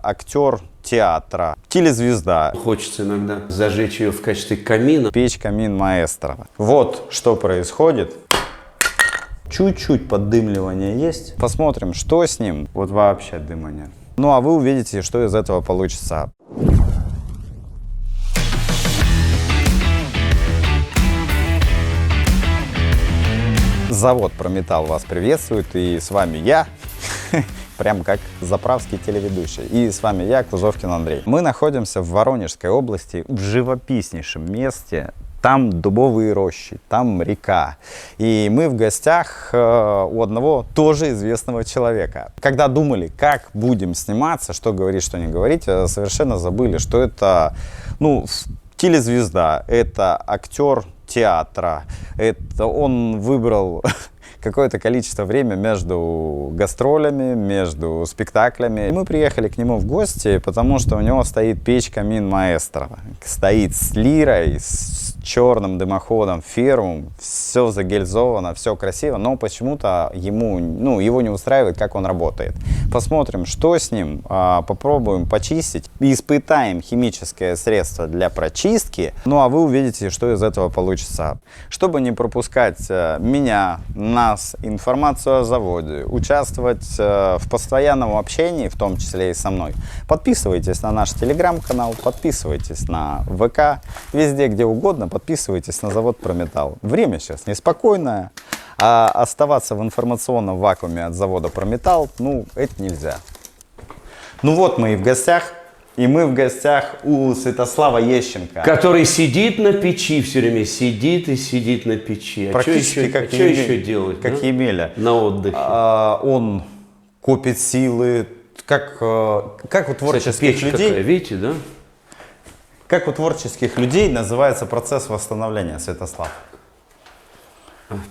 Актер театра, телезвезда. Хочется иногда зажечь ее в качестве камина. Печь, камин, маэстро. Вот что происходит. Чуть-чуть поддымливание есть. Посмотрим, что с ним. Вот вообще дыма нет. Ну а вы увидите, что из этого получится. Завод Прометалл вас приветствует, и с вами я, прям как заправский телеведущий. И с вами я, Кузовкин Андрей. Мы находимся в Воронежской области, в живописнейшем месте. Там дубовые рощи, там река. И мы в гостях у одного тоже известного человека. Когда думали, как будем сниматься, что говорить, что не говорить, совершенно забыли, что это, телезвезда, это актер театра. Это он выбрал какое-то количество времени между гастролями, между спектаклями. И мы приехали к нему в гости, потому что у него стоит печь, камин, маэстро. Стоит с лирой, с черным дымоходом, фермум, все загильзовано, все красиво, но почему-то его не устраивает, как он работает. Посмотрим, что с ним, попробуем почистить, испытаем химическое средство для прочистки, ну а вы увидите, что из этого получится. Чтобы не пропускать меня, нас, информацию о заводе, участвовать в постоянном общении, в том числе и со мной, подписывайтесь на наш телеграм-канал, подписывайтесь на ВК, везде, где угодно, подписывайтесь на завод Прометалл. Время сейчас неспокойное, а оставаться в информационном вакууме от завода Прометалл, это нельзя. Ну вот мы и в гостях. И мы в гостях у Святослава Ещенко. Который сидит на печи все время, сидит и сидит на печи. Практически что еще делать? Как Емеля. На отдыхе. Он копит силы, как у творческих людей. Какая, видите, да? Как у творческих людей называется процесс восстановления, Святослав?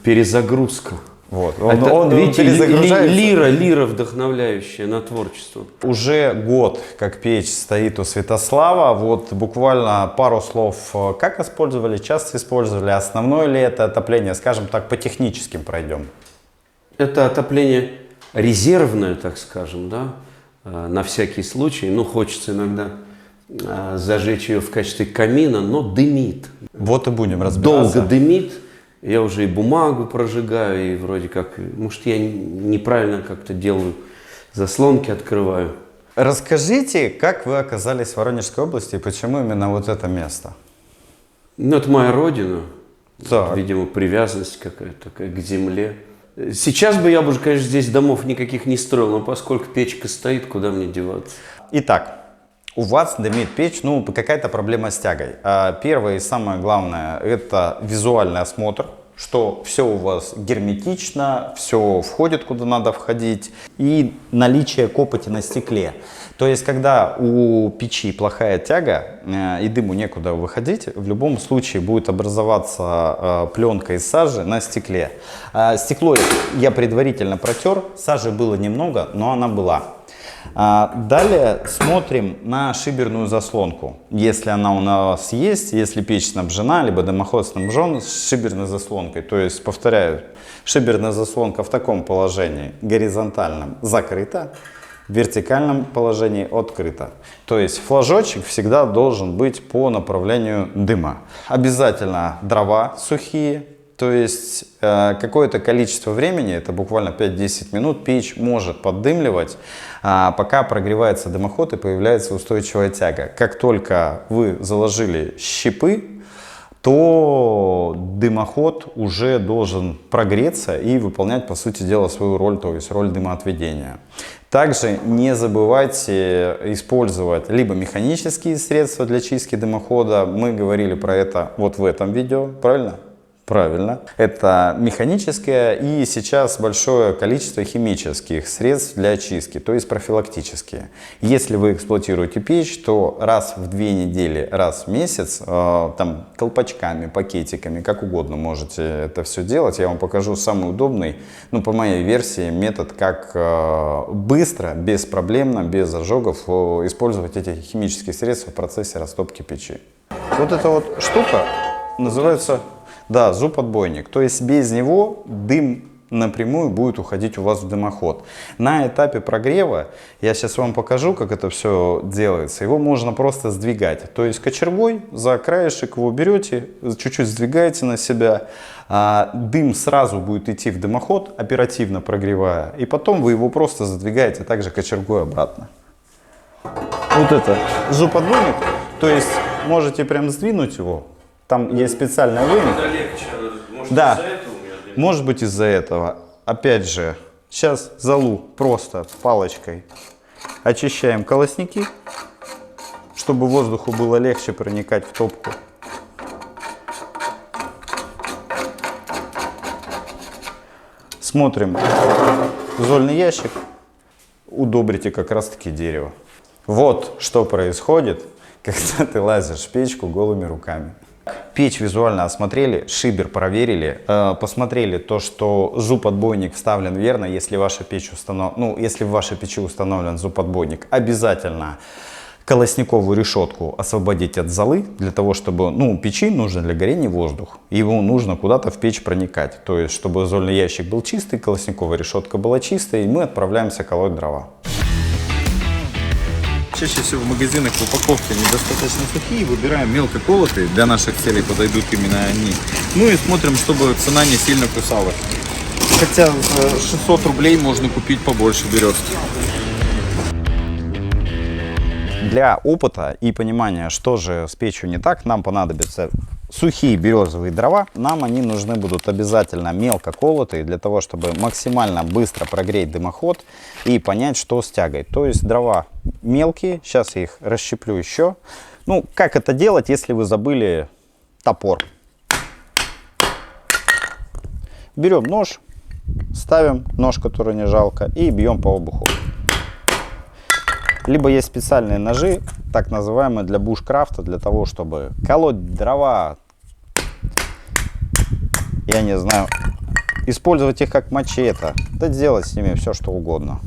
Перезагрузка. Вот. Видите, перезагружается. лира вдохновляющая на творчество. Уже год, как печь стоит у Святослава. Вот буквально пару слов. Как использовали, часто использовали? Основное ли это отопление? Скажем так, по техническим пройдем. Это отопление резервное, так скажем, да, на всякий случай. Хочется иногда зажечь ее в качестве камина, но дымит. Вот и будем разбираться. Долго дымит. Я уже и бумагу прожигаю, и вроде как, может, я неправильно как-то делаю, заслонки открываю. Расскажите, как вы оказались в Воронежской области и почему именно вот это место? Это моя родина. Так. Видимо, привязанность какая-то такая к земле. Сейчас бы я уже, конечно, здесь домов никаких не строил, но поскольку печка стоит, куда мне деваться? Итак, у вас дымит печь, какая-то проблема с тягой. Первое и самое главное, это визуальный осмотр, что все у вас герметично, все входит, куда надо входить, и наличие копоти на стекле. То есть, когда у печи плохая тяга и дыму некуда выходить, в любом случае будет образоваться пленка из сажи на стекле. Стекло я предварительно протер, сажи было немного, но она была. Далее смотрим на шиберную заслонку. Если она у нас есть, если печь снабжена, либо дымоход снабжен с шиберной заслонкой. То есть, повторяю, шиберная заслонка в таком положении горизонтальном закрыта, в вертикальном положении открыта. То есть флажочек всегда должен быть по направлению дыма. Обязательно дрова сухие. То есть какое-то количество времени, это буквально 5-10 минут, печь может поддымливать, пока прогревается дымоход и появляется устойчивая тяга. Как только вы заложили щипы, то дымоход уже должен прогреться и выполнять, по сути дела, свою роль, то есть роль дымоотведения. Также не забывайте использовать либо механические средства для чистки дымохода. Мы говорили про это вот в этом видео, правильно? Правильно. Это механическое и сейчас большое количество химических средств для очистки, то есть профилактические. Если вы эксплуатируете печь, то раз в 2 недели, раз в месяц, там колпачками, пакетиками, как угодно можете это все делать. Я вам покажу самый удобный, по моей версии, метод, как быстро, беспроблемно, без ожогов использовать эти химические средства в процессе растопки печи. Вот эта вот штука называется... Да, зуб-отбойник. То есть без него дым напрямую будет уходить у вас в дымоход. На этапе прогрева, я сейчас вам покажу, как это все делается, его можно просто сдвигать. То есть кочергой за краешек его берете, чуть-чуть сдвигаете на себя, дым сразу будет идти в дымоход, оперативно прогревая, и потом вы его просто задвигаете также кочергой обратно. Вот это зуб-отбойник, то есть можете прям сдвинуть его, там есть специальная выемка. Это легче, может, Да. из-за этого у меня длиннее? Может быть из-за этого. Опять же, сейчас золу просто палочкой очищаем колосники, чтобы воздуху было легче проникать в топку. Смотрим зольный ящик, удобрите как раз таки дерево. Вот что происходит, когда ты лазишь в печку голыми руками. Печь визуально осмотрели, шибер проверили, посмотрели то, что зуб-отбойник вставлен верно. Если в вашей печи установлен зуб-отбойник, обязательно колосниковую решетку освободить от золы, для того, чтобы, печи нужен для горения воздух, его нужно куда-то в печь проникать. То есть, чтобы зольный ящик был чистый, колосниковая решетка была чистой, и мы отправляемся колоть дрова. Чаще всего в магазинах в упаковке недостаточно сухие, выбираем мелко колотые, для наших целей подойдут именно они. Ну и смотрим, чтобы цена не сильно кусалась. Хотя за 600 рублей можно купить побольше березки. Для опыта и понимания, что же с печью не так, нам понадобятся сухие березовые дрова. Нам они нужны будут обязательно мелко колотые, для того, чтобы максимально быстро прогреть дымоход и понять, что с тягой. То есть дрова мелкие, сейчас я их расщеплю еще. Как это делать, если вы забыли топор? Берем нож, ставим нож, который не жалко, и бьем по обуху. Либо есть специальные ножи, так называемые для бушкрафта, для того, чтобы колоть дрова, я не знаю, использовать их как мачете, да делать с ними все, что угодно.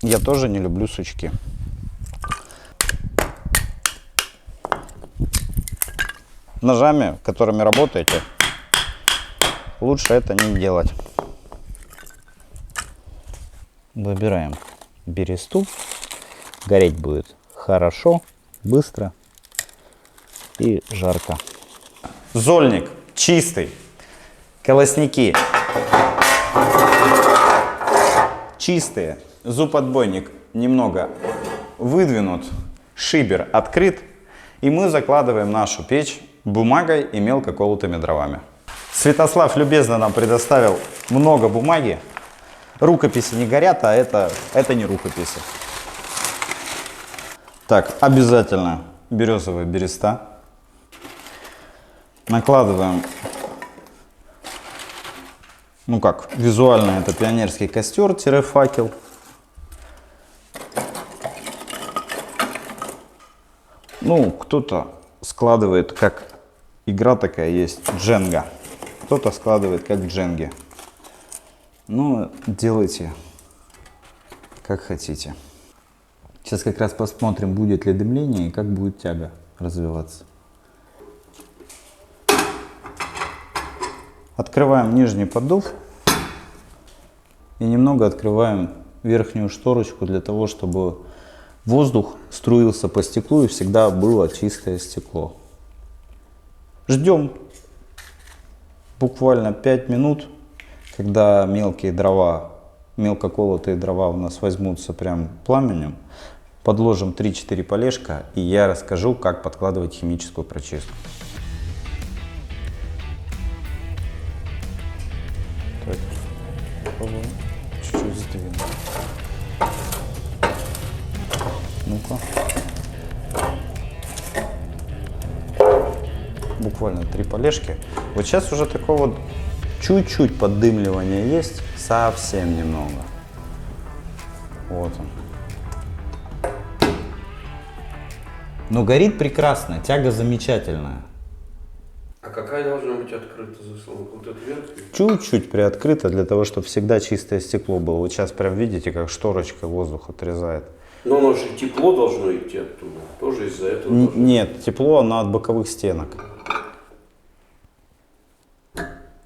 Я тоже не люблю сучки. Ножами, которыми работаете, лучше это не делать. Выбираем бересту. Гореть будет хорошо, быстро и жарко. Зольник чистый. Колосники чистые. Зуб-отбойник немного выдвинут. Шибер открыт. И мы закладываем нашу печь бумагой и мелко колотыми дровами. Святослав любезно нам предоставил много бумаги. Рукописи не горят, а это не рукописи. Так, обязательно березовая береста. Накладываем, визуально это пионерский костер-факел. Кто-то складывает, как игра такая есть, Дженга. Кто-то складывает, как в Дженге. Делайте, как хотите. Сейчас как раз посмотрим, будет ли дымление и как будет тяга развиваться. Открываем нижний поддув и немного открываем верхнюю шторочку для того, чтобы воздух струился по стеклу и всегда было чистое стекло. Ждем буквально 5 минут, когда мелко колотые дрова у нас возьмутся прям пламенем. Подложим 3-4 полежка, и я расскажу, как подкладывать химическую прочистку. Так, попробуем чуть-чуть сдвинуть. Ну-ка. Буквально 3 полежки. Вот сейчас уже такого чуть-чуть поддымливания есть, совсем немного. Вот он. Но горит прекрасно, тяга замечательная. А какая должна быть открыта заслонка? Вот эта верхняя? Чуть-чуть приоткрыто, для того, чтобы всегда чистое стекло было. Вот сейчас прям видите, как шторочка воздух отрезает. Но оно же тепло должно идти оттуда. Тоже из-за этого должно... Нет, тепло оно от боковых стенок.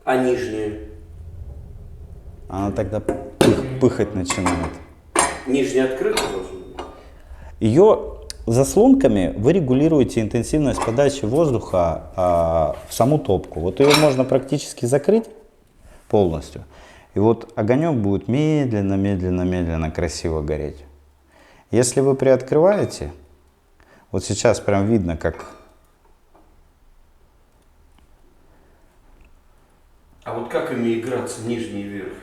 А нижняя? Она тогда пыхать начинает. Нижняя открыта должна быть? Ее заслонками вы регулируете интенсивность подачи воздуха в саму топку. Вот ее можно практически закрыть полностью. И вот огонек будет медленно, медленно, медленно красиво гореть. Если вы приоткрываете, вот сейчас прям видно, как... А вот как ими играться, нижний и верхний?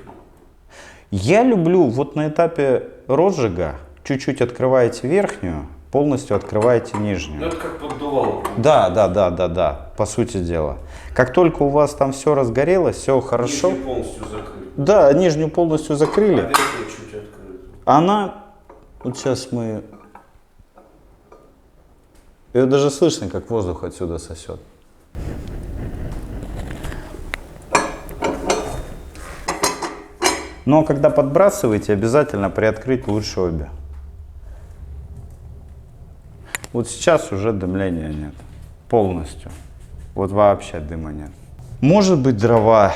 Я люблю вот на этапе розжига чуть-чуть открываете верхнюю, полностью открываете нижнюю. Ну это как поддувало. Да, по сути дела. Как только у вас там все разгорелось, все хорошо. Нижнюю полностью закрыли. Да, нижнюю полностью А закрыли. верхнюю чуть открыта. Она, вот сейчас мы... Ее даже слышно, как воздух отсюда сосет. Но когда подбрасываете, обязательно приоткрыть лучше обе. Вот сейчас уже дымления нет. Полностью. Вот вообще дыма нет. Может быть дрова,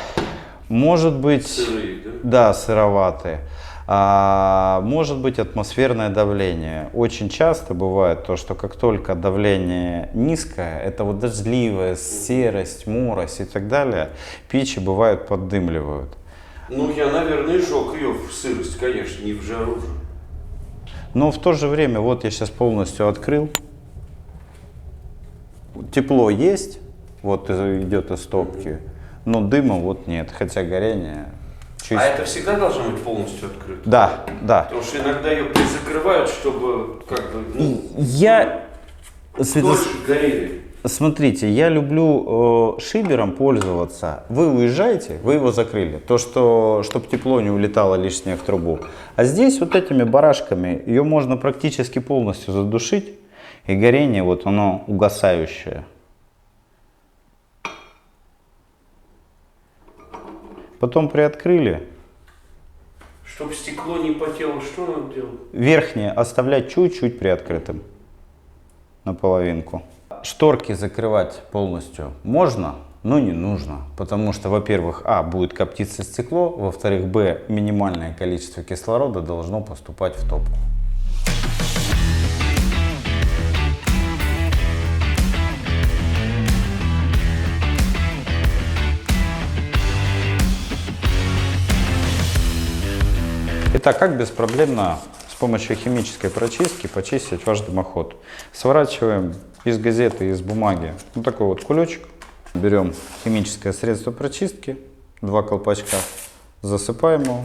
может быть... Сырые, да? Да, сыроватые. Может быть атмосферное давление. Очень часто бывает то, что как только давление низкое, это вот дождливая серость, морось и так далее, печи бывают поддымливают. Ну, я, наверное, сжег ее в сырость, конечно, не в жару же. Но в то же время, вот я сейчас полностью открыл. Тепло есть, вот идет из топки, но дыма вот нет, хотя горение чисто. А это всегда должно быть полностью открыто? Да, да. Потому что иногда ее закрывают, чтобы как бы, ну, Я... дольше горели. Смотрите, я люблю шибером пользоваться. Вы уезжаете, вы его закрыли. То, что, чтобы тепло не улетало лишнее в трубу. А здесь вот этими барашками ее можно практически полностью задушить. И горение вот оно угасающее. Потом приоткрыли. Чтобы стекло не потело, что надо делать? Верхнее оставлять чуть-чуть приоткрытым. Наполовинку. Шторки закрывать полностью можно, но не нужно. Потому что, во-первых, будет коптиться стекло. Во-вторых, минимальное количество кислорода должно поступать в топку. Итак, как беспроблемно с помощью химической прочистки почистить ваш дымоход? Сворачиваем из газеты, из бумаги вот такой вот кулечек. Берем химическое средство прочистки, 2 колпачка, засыпаем его.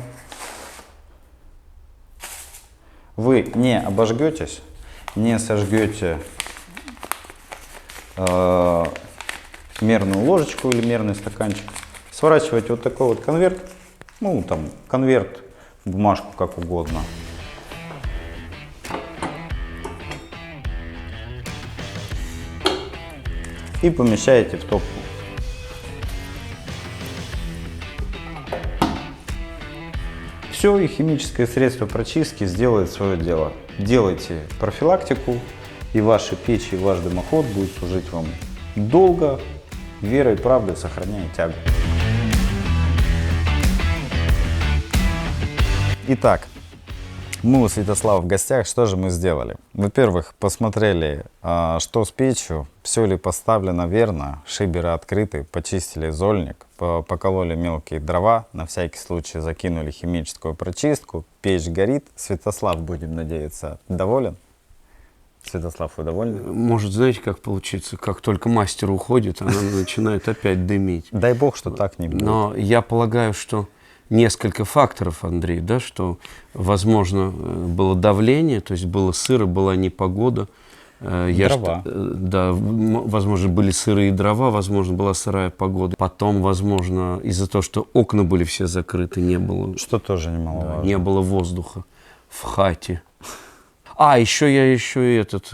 Вы не обожгетесь, не сожгете мерную ложечку или мерный стаканчик. Сворачиваете вот такой вот конверт, ну там конверт, бумажку как угодно. И помещаете в топку. Все, и химическое средство прочистки сделает свое дело. Делайте профилактику, и ваша печь, и ваш дымоход будет служить вам долго, верой и правдой сохраняя тягу. Итак, мы у Святослава в гостях. Что же мы сделали? Во-первых, посмотрели, что с печью, все ли поставлено верно, шиберы открыты, почистили зольник, покололи мелкие дрова, на всякий случай закинули химическую прочистку, печь горит. Святослав, будем надеяться, доволен? Святослав, вы довольны? Может, знаете, как получится? Как только мастер уходит, она начинает опять дымить. Дай бог, что так не будет. Но я полагаю, что несколько факторов, Андрей, да, что, возможно, было давление, то есть было сыро, была непогода. Дрова. Да, возможно, были сырые дрова, возможно, была сырая погода. Потом, возможно, из-за того, что окна были все закрыты, не было, Что тоже немаловажно. не было воздуха в хате. еще я еще и этот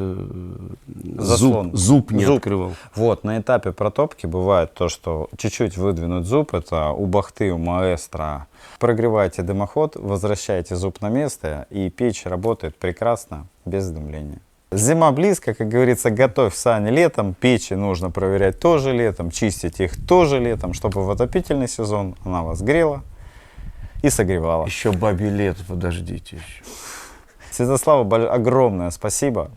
Заслон. зуб не открывал. Вот, на этапе протопки бывает то, что чуть-чуть выдвинуть зуб, это у бахты, у маэстро. Прогреваете дымоход, возвращаете зуб на место, и печь работает прекрасно, без дымления. Зима близко, как говорится, готовь сани летом, печи нужно проверять тоже летом, чистить их тоже летом, чтобы в отопительный сезон она вас грела и согревала. Еще бабе лето, подождите еще. Святославу огромное спасибо.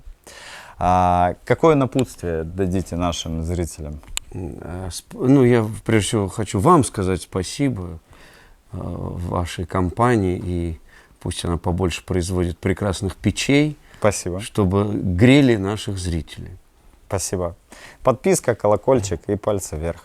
Какое напутствие дадите нашим зрителям? Ну, я прежде всего хочу вам сказать спасибо вашей компании, и пусть она побольше производит прекрасных печей, Спасибо. чтобы грели наших зрителей. Спасибо. Подписка, колокольчик и пальцы вверх.